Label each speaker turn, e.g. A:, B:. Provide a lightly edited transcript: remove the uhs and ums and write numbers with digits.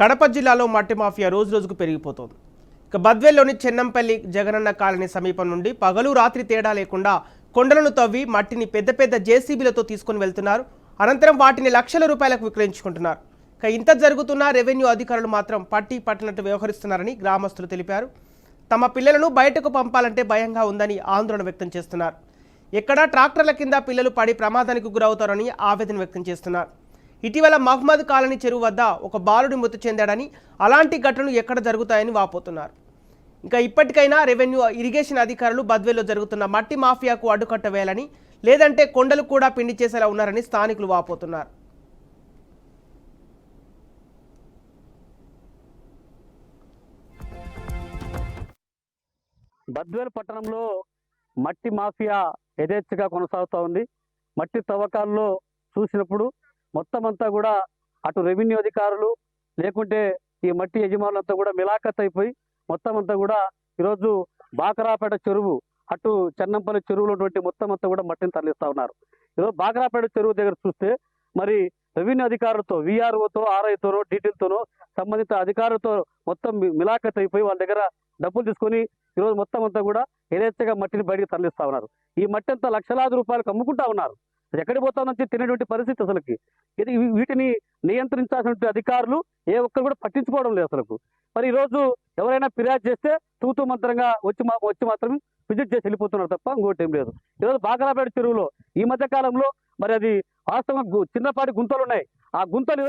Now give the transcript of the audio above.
A: కడప జిల్లాలో మట్టి మాఫియా రోజురోజుకు పెరిగిపోతోంది. ఇక బద్వేల్లోని చెన్నంపల్లి జగనన్న కాలనీ సమీపం నుండి పగలు రాత్రి తేడా లేకుండా కొండలను తవ్వి మట్టిని పెద్ద పెద్ద జేసీబీలతో తీసుకుని వెళ్తున్నారు. అనంతరం వాటిని లక్షల రూపాయలకు విక్రయించుకుంటున్నారు. ఇక ఇంత జరుగుతున్నా రెవెన్యూ అధికారులు మాత్రం పట్టి పట్టినట్టు వ్యవహరిస్తున్నారని గ్రామస్తులు తెలిపారు. తమ పిల్లలను బయటకు పంపాలంటే భయంగా ఉందని ఆందోళన వ్యక్తం చేస్తున్నారు. ఎక్కడా ట్రాక్టర్ల కింద పిల్లలు పడి ప్రమాదానికి గురవుతారని ఆవేదన వ్యక్తం చేస్తున్నారు. ఇటీవల మహ్మద్ కాలనీ చెరువు వద్ద ఒక బాలుడి మృతి చెందాడని, అలాంటి ఘటనలు ఎక్కడ జరుగుతాయని వాపోతున్నారు. ఇంకా ఇప్పటికైనా రెవెన్యూ ఇరిగేషన్ అధికారులు బద్వేల్లో జరుగుతున్న మట్టి మాఫియాకు అడ్డుకట్ట వేయాలని, లేదంటే కొండలు కూడా పిండి చేసేలా ఉన్నారని స్థానికులు వాపోతున్నారు.
B: బద్వేలు పట్టణంలో మట్టి మాఫియా యథేచ్ఛగా కొనసాగుతూ ఉంది. మట్టి తవ్వకాల్లో చూసినప్పుడు మొత్తం అంతా కూడా అటు రెవెన్యూ అధికారులు లేకుంటే ఈ మట్టి యజమానులంతా కూడా మిలాఖత్ అయిపోయి మొత్తం అంతా కూడా ఈరోజు బాకరాపేట చెరువు అటు చెన్నంపల్లి చెరువులో మొత్తం అంతా కూడా మట్టిని తరలిస్తూ ఉన్నారు. ఈరోజు బాకరాపేట చెరువు దగ్గర చూస్తే మరి రెవెన్యూ అధికారులతో విఆర్ఓతో ఆర్ఐతోనో డీటీలతోనో సంబంధిత అధికారులతో మొత్తం మిలాఖత్ అయిపోయి వాళ్ళ దగ్గర డబ్బులు తీసుకొని ఈరోజు మొత్తం అంతా కూడా యథేచ్ఛగా మట్టిని బయటికి తరలిస్తూ ఉన్నారు. ఈ మట్టి అంతా లక్షలాది రూపాయలకు అమ్ముకుంటా ఉన్నారు. ఎక్కడికి పోతా నుంచి తినేటువంటి పరిస్థితి అసలుకి. ఇది వీటిని నియంత్రించాల్సినటువంటి అధికారులు ఏ ఒక్కరు కూడా పట్టించుకోవడం లేదు అసలు. మరి ఈరోజు ఎవరైనా ఫిర్యాదు చేస్తే తూతూ మంత్రంగా వచ్చి మాత్రం విజిట్ చేసి వెళ్ళిపోతున్నారు తప్ప ఇంకోటి ఏం లేదు. ఈరోజు బాకరాపేట చెరువులో ఈ మధ్య కాలంలో మరి అది వాస్తవంగా చిన్నపాటి గుంతలు ఉన్నాయి. ఆ గుంతలు